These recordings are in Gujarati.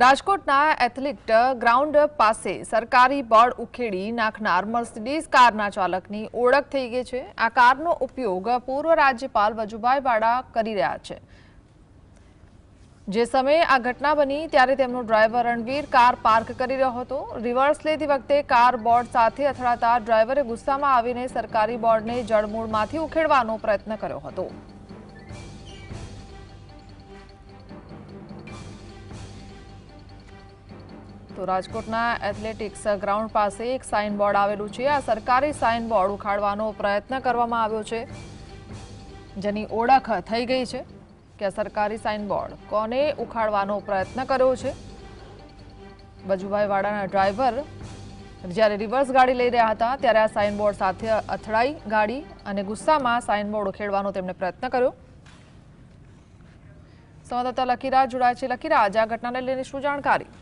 રાજકોટના એથ્લેટ ગ્રાઉન્ડ પાસે સરકારી બોર્ડ ઉખેડી નાખનાર મર્સિડીઝ કારના ચાલકની ઓળખ થઈ ગઈ છે। આ કારનો ઉપયોગ પૂર્વ રાજ્યપાલ વજુભાઈ વાળા કરી રહ્યા છે। જે સમયે આ ઘટના બની ત્યારે તેમનો ડ્રાઈવર રણવીર કાર પાર્ક કરી રહ્યો હતો। રિવર્સ લેતી વખતે કાર બોર્ડ સાથે અથડાતા ડ્રાઈવરે ગુસ્સામાં આવીને સરકારી બોર્ડને જડમૂળમાંથી ઉખેડવાનો પ્રયત્ન કર્યો હતો। તો રાજકોટના એથ્લેટિક્સ ગ્રાઉન્ડ પાસે એક સાઇન બોર્ડ આવેલું છે। આ સરકારી સાઇન બોર્ડ ઉખાડવાનો પ્રયત્ન કરવામાં આવ્યો છે, જેની ઓળખ થઈ ગઈ છે કે આ સરકારી સાઇન બોર્ડ કોને ઉખાડવાનો પ્રયત્ન કર્યો છે। વજુભાઈ વાડાના ડ્રાઈવર જ્યારે રિવર્સ ગાડી લઈ રહ્યા હતા ત્યારે આ સાઇન બોર્ડ સાથે અથડાઈ ગાડી અને ગુસ્સામાં સાઇન બોર્ડ ઉખેડવાનો તેમણે પ્રયત્ન કર્યો। સંવાદદાતા લકીરાજ જોડાય છે। લકીરાજ, આ ઘટનાને લઈને શું જાણકારી?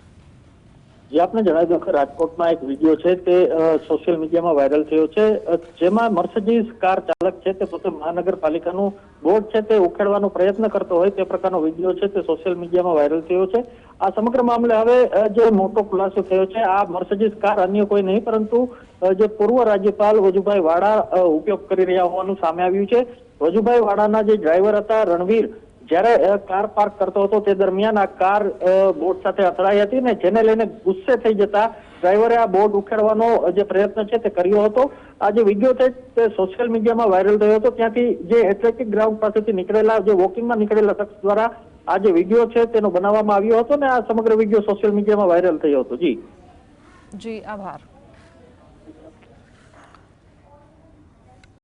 જે આપને જણાવ્યું કે રાજકોટમાં એક વિડીયો છે તે સોશિયલ મીડિયામાં વાયરલ થયો છે, જેમાં મર્સિડીઝ કાર ચાલક છે તે પોતે મહાનગરપાલિકાનું બોર્ડ છે તે ઉખેડવાનો પ્રયત્ન કરતો હોય તે પ્રકારનો વિડીયો છે તે સોશિયલ મીડિયામાં વાયરલ થયો છે। આ સમગ્ર મામલે હવે જે મોટો ખુલાસો થયો છે, આ મર્સિડીઝ કાર અન્ય કોઈ નહીં પરંતુ જે પૂર્વ રાજ્યપાલ વજુભાઈ વાળા ઉપયોગ કરી રહ્યા હોવાનું સામે આવ્યું છે। વજુભાઈ વાળાના જે ડ્રાઈવર હતા રણવીર, જ્યારે કાર પાર્ક કરતો હતો તે દરમિયાન આ કાર બોર્ડ સાથે અથડાઈ હતી ને જેને લઈને ગુસ્સે થઈ જતા ડ્રાઈવરે આ બોર્ડ ઉખેડવાનો જે પ્રયત્ન છે તે કર્યો હતો। આ જે વિડીયો છે તે સોશિયલ મીડિયામાં વાયરલ થયો હતો, ત્યાંથી જે એથ્લેટિક ગ્રાઉન્ડ પાસેથી નીકળેલા જે વોકિંગમાં નીકળેલા શખ્સ દ્વારા આ જે વિડીયો છે તેનો બનાવવામાં આવ્યો હતો ને આ સમગ્ર વિડીયો સોશિયલ મીડિયામાં વાયરલ થયો હતો। જી આભાર।